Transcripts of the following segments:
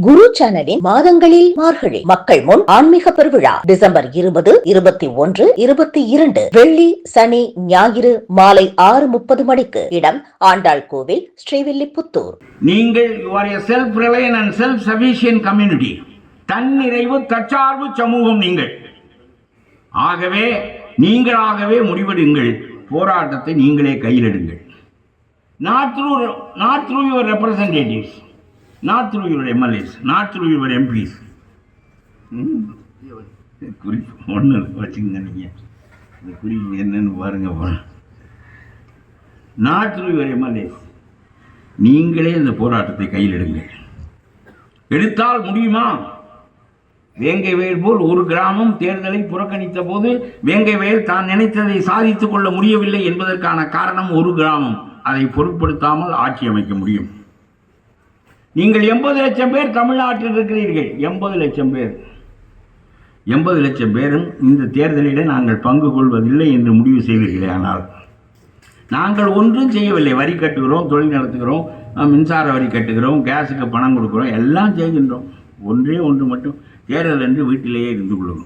குரு சேனலின் மாதங்களில் மார்கழி மக்கள் முன் ஆன்மீக பெருவிழா டிசம்பர் 20, 21, 22 வெள்ளி, சனி, ஞாயிறு மாலை 6:30 மணிக்கு. இடம் ஆண்டாள் கோவில், ஸ்ரீவில்லிபுத்தூர். நீங்கள் self reliant and self sufficient community, தன்னிறைவு தற்சார்பு சமூகம் நீங்கள். ஆகவே நீங்களாகவே முடிவெடுங்கள், போராட்டத்தை நீங்களே கையிலெடுங்கள். Not through your representatives, not through your MLAs, not through your MPs. குறிப்பு ஒன்று வச்சுங்க, நீங்கள் இந்த குறிப்பு என்னன்னு பாருங்க. not through your MLAs, நீங்களே இந்த போராட்டத்தை கையில் எடுங்கள். எடுத்தால் முடியுமா? வேங்கை வயல் போல் ஒரு கிராமம் தேர்தலை புறக்கணித்த போது வேங்கை வயல் தான் நினைத்ததை சாதித்துக் கொள்ள முடியவில்லை என்பதற்கான காரணம் ஒரு கிராமம். அதை பொருட்படுத்தாமல் ஆட்சி அமைக்க முடியும். நீங்கள் 80 லட்சம் பேர் தமிழ்நாட்டில் இருக்கிறீர்கள். 80 லட்சம் பேர், 80 லட்சம் பேரும் இந்த தேர்தலில் நாங்கள் பங்கு கொள்வதில்லை என்று முடிவு செய்வீர்களே. ஆனால் நாங்கள் ஒன்றும் செய்யவில்லை. வரி கட்டுகிறோம், தொழில் நடத்துகிறோம், மின்சார வரி கட்டுகிறோம், கேஸுக்கு பணம் கொடுக்குறோம், எல்லாம் செய்கின்றோம். ஒன்றே ஒன்று மட்டும், தேர்தல் என்று வீட்டிலேயே இருந்து கொள்ளும்.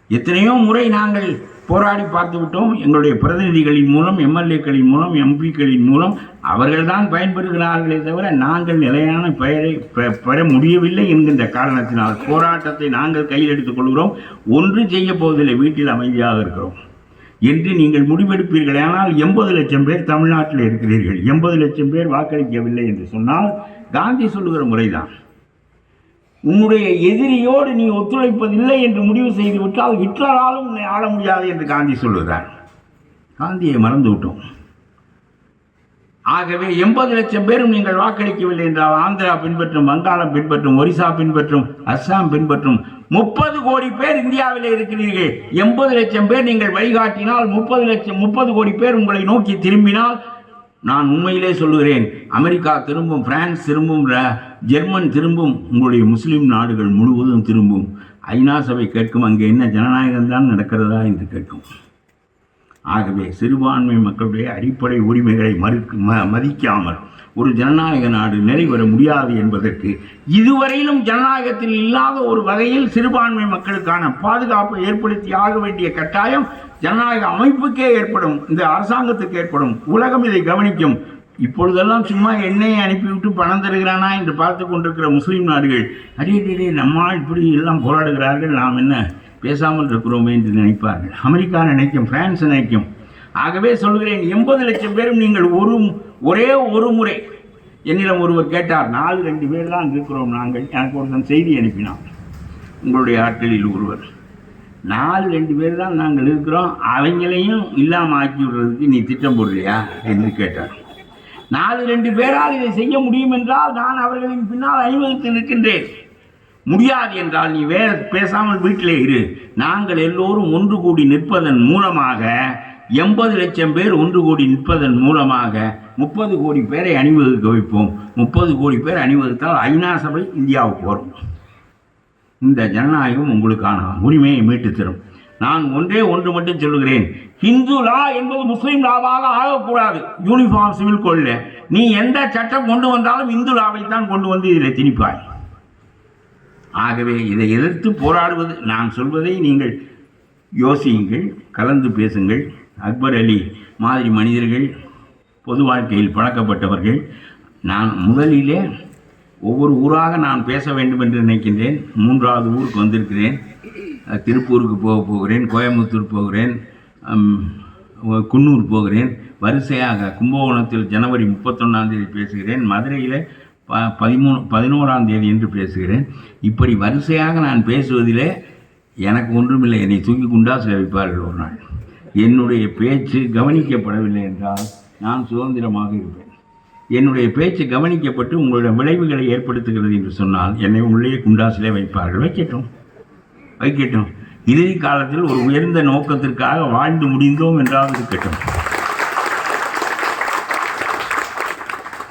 எத்தனையோ முறை நாங்கள் போராடி பார்த்து விட்டோம். எங்களுடைய பிரதிநிதிகளின் மூலம், எம்எல்ஏக்களின் மூலம், எம்பிக்களின் மூலம் அவர்கள்தான் பயன்பெறுகிறார்களே தவிர நாங்கள் நிலையான பெயரை பெற முடியவில்லை என்கின்ற காரணத்தினால் போராட்டத்தை நாங்கள் கையில் எடுத்துக் கொள்கிறோம். ஒன்று செய்ய போவதில்லை, வீட்டில் அமைதியாக இருக்கிறோம் என்று நீங்கள் முடிவெடுப்பீர்கள். ஆனால் 80 லட்சம் பேர் தமிழ்நாட்டில் இருக்கிறீர்கள். 80 லட்சம் பேர் வாக்களிக்கவில்லை என்று சொன்னால் காந்தி சொல்லுகிற முறைதான். உன்னுடைய எதிரியோடு நீ ஒத்துழைப்பதில்லை என்று முடிவு செய்து விட்டால் ஹிட்லராலும் உன்னை ஆள முடியாது என்று காந்தி சொல்லுகிறார். காந்தியை மறந்து விட்டோம். ஆகவே 80 லட்சம் பேரும் நீங்கள் வாக்களிக்கவில்லை என்றால் ஆந்திரா பின்பற்றும், வங்காளம் பின்பற்றும், ஒரிசா பின்பற்றும், அஸ்ஸாம் பின்பற்றும் 30 கோடி பேர் இந்தியாவில் இருக்கிறீர்கள். 80 லட்சம் பேர் நீங்கள் வழிகாட்டினால் 30 கோடி பேர் உங்களை நோக்கி திரும்பினால், நான் உண்மையிலே சொல்லுகிறேன், அமெரிக்கா திரும்பும், பிரான்ஸ் திரும்பும், ஜெர்மன் திரும்பும், உங்களுடைய முஸ்லீம் நாடுகள் முழுவதும் திரும்பும். ஐநா சபை கேட்கும், அங்கே என்ன ஜனநாயகம் தான் நடக்கிறதா என்று கேட்கும். ஆகவே சிறுபான்மை மக்களுடைய அடிப்படை உரிமைகளை மதிக்காமல் ஒரு ஜனநாயக நாடு நிறைவேற முடியாது என்பதற்கு இதுவரையிலும் ஜனநாயகத்தில் இல்லாத ஒரு வகையில் சிறுபான்மை மக்களுக்கான பாதுகாப்பை ஏற்படுத்தி ஆக வேண்டிய கட்டாயம் ஜனநாயக அமைப்புக்கே ஏற்படும், இந்த அரசாங்கத்துக்கு ஏற்படும். உலகம் இதை கவனிக்கும். இப்பொழுதெல்லாம் சும்மா எண்ணெயை அனுப்பிவிட்டு பணம் தருகிறானா என்று பார்த்து கொண்டிருக்கிற முஸ்லீம் நாடுகள், அடிக்கடி நம்மால் இப்படி எல்லாம் போராடுகிறார்கள், நாம் என்ன பேசாமல் இருக்கிறோமே என்று நினைப்பார்கள். அமெரிக்கா நினைக்கும், பிரான்ஸ் நினைக்கும். ஆகவே சொல்கிறேன், 80 லட்சம் பேரும் நீங்கள் ஒரே ஒரு முறை என்னிடம் ஒருவர் கேட்டார், 4-2 பேர் தான் இருக்கிறோம் நாங்கள். எனக்கு ஒருத்தன் செய்தி அனுப்பினான், உங்களுடைய ஆட்களில் ஒருவர், 4-2 பேர் தான் நாங்கள் இருக்கிறோம், அவங்களையும் இல்லாமல் ஆக்கி விடுறதுக்கு நீ திட்டம் போடுறியா என்று கேட்டார். 4-2 பேரால் இதை செய்ய முடியும் என்றால் நான் அவர்களின் பின்னால் அணிவகுத்து நிற்கின்றேன். முடியாது என்றால் நீ வேற பேசாமல் வீட்டிலே இரு. நாங்கள் எல்லோரும் ஒன்று கூடி நிற்பதன் மூலமாக, 80 லட்சம் பேர் ஒன்று கூடி நிற்பதன் மூலமாக 30 கோடி பேரை அணிவகுக்க வைப்போம். 30 கோடி பேர் அணிவகுத்தால் ஐநா சபை இந்தியாவுக்கு வரும். இந்த ஜனநாயகம் உங்களுக்கான உரிமையை மீட்டு தரும். நான் ஒன்றே ஒன்று மட்டும் சொல்லுகிறேன், ஹிந்து லா என்பது முஸ்லீம் லாவாக ஆகக்கூடாது. யூனிஃபார்ம் சிவில் கோடில் நீ எந்த சட்டம் கொண்டு வந்தாலும் இந்து லாவை தான் கொண்டு வந்து இதில் திணிப்பாய். ஆகவே இதை எதிர்த்து போராடுவது, நான் சொல்வதை நீங்கள் யோசியுங்கள், கலந்து பேசுங்கள். அக்பர் அலி மாதிரி மனிதர்கள், பொது வாழ்க்கையில் பழக்கப்பட்டவர்கள். நான் முதலிலே ஒவ்வொரு ஊராக நான் பேச வேண்டும் என்று நினைக்கின்றேன். 3வது ஊருக்கு வந்திருக்கிறேன். திருப்பூருக்கு போகிறேன், கோயம்புத்தூர் போகிறேன், குன்னூர் போகிறேன். வரிசையாக கும்பகோணத்தில் ஜனவரி 31ஆம் தேதி பேசுகிறேன், மதுரையில் 11ஆம் தேதி என்று பேசுகிறேன். இப்படி வரிசையாக நான் பேசுவதிலே எனக்கு ஒன்றுமில்லை. என்னை தூக்கி குண்டாசில் வைப்பார்கள் ஒரு நாள். என்னுடைய பேச்சு கவனிக்கப்படவில்லை என்றால் நான் சுதந்திரமாக இருப்பேன். என்னுடைய பேச்சு கவனிக்கப்பட்டு உங்களுடைய விளைவுகளை ஏற்படுத்துகிறது என்று சொன்னால் என்னை உள்ளே குண்டாசிலே வைப்பார்கள். வைக்கட்டும். இறுதி காலத்தில் ஒரு உயர்ந்த நோக்கத்திற்காக வாழ்ந்து முடிந்தோம் என்றால் இருக்கட்டும்.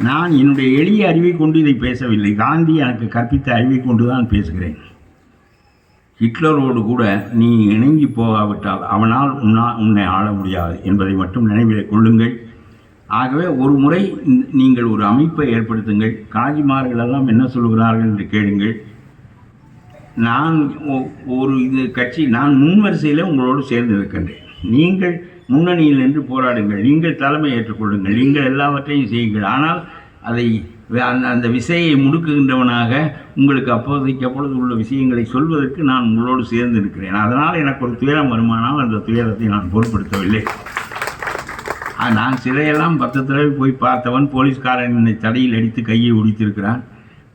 நான் என்னுடைய எளிய அறிவை கொண்டு இதை பேசவில்லை. காந்தி எனக்கு கற்பித்த அறிவை கொண்டு தான் பேசுகிறேன். ஹிட்லரோடு கூட நீ இணங்கி போகாவிட்டால் அவனால் உன்னை ஆள முடியாது என்பதை மட்டும் நினைவில் கொள்ளுங்கள். ஆகவே ஒரு முறை நீங்கள் ஒரு அமைப்பை ஏற்படுத்துங்கள். காஜிமார்கள் எல்லாம் என்ன சொல்கிறார்கள் என்று கேளுங்கள். நான் ஒரு இது கட்சி, நான் முன்வரிசையில் உங்களோடு சேர்ந்து இருக்கின்றேன். நீங்கள் முன்னணியில் நின்று போராடுங்கள், நீங்கள் தலைமை ஏற்றுக்கொள்ளுங்கள், நீங்கள் எல்லாவற்றையும் செய்யுங்கள். ஆனால் அதை அந்த விசையை முடுக்குகின்றவனாக உங்களுக்கு அப்பொழுது உள்ள விஷயங்களை சொல்வதற்கு நான் உங்களோடு சேர்ந்து இருக்கிறேன். அதனால் எனக்கு ஒரு துயரம் வருமானால் அந்த துயரத்தை நான் பொருட்படுத்தவில்லை. நான் சிலையெல்லாம் 10 தடவை போய் பார்த்தவன். போலீஸ்காரன் என்னை தடையில் அடித்து கையை ஒடித்திருக்கிறான்.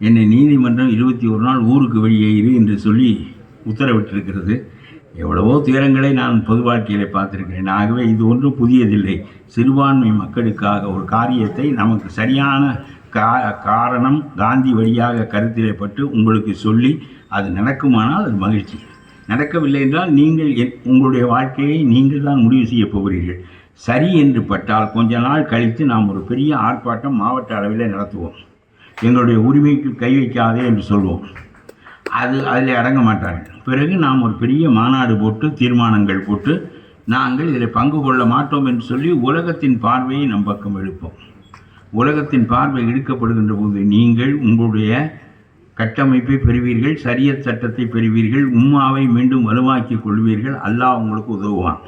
என்னை நீதிமன்றம் 21 நாள் ஊருக்கு வெளியே இரு என்று சொல்லி உத்தரவிட்டிருக்கிறது. எவ்வளவோ துயரங்களை நான் பொது வாழ்க்கையிலே பார்த்திருக்கிறேன். ஆகவே இது ஒன்றும் புதியதில்லை. சிறுபான்மை மக்களுக்காக ஒரு காரியத்தை நமக்கு சரியான காரணம் காந்தி வழியாக கருத்திலே பட்டு உங்களுக்கு சொல்லி அது நடக்குமானால் அது மகிழ்ச்சி. நடக்கவில்லை என்றால் நீங்கள் உங்களுடைய வாழ்க்கையை நீங்கள் தான் முடிவு செய்ய போகிறீர்கள். சரி என்று பட்டால் கொஞ்ச நாள் கழித்து நாம் ஒரு பெரிய ஆர்ப்பாட்டம் மாவட்ட அளவில் நடத்துவோம். எங்களுடைய உரிமைக்கு கை வைக்காதே என்று சொல்வோம். அதில் அடங்க மாட்டார்கள். பிறகு நாம் ஒரு பெரிய மாநாடு போட்டு தீர்மானங்கள் போட்டு நாங்கள் இதில் பங்கு கொள்ள மாட்டோம் என்று சொல்லி உலகத்தின் பார்வையை நம் பக்கம் எடுப்போம். உலகத்தின் பார்வை எடுக்கப்படுகின்ற போது நீங்கள் உங்களுடைய கட்டமைப்பை பெறுவீர்கள், ஷரியத் சட்டத்தை பெறுவீர்கள், உம்மாவை மீண்டும் வலுவாக்கிக் கொள்வீர்கள். அல்லாஹ் உங்களுக்கு உதவுவான்.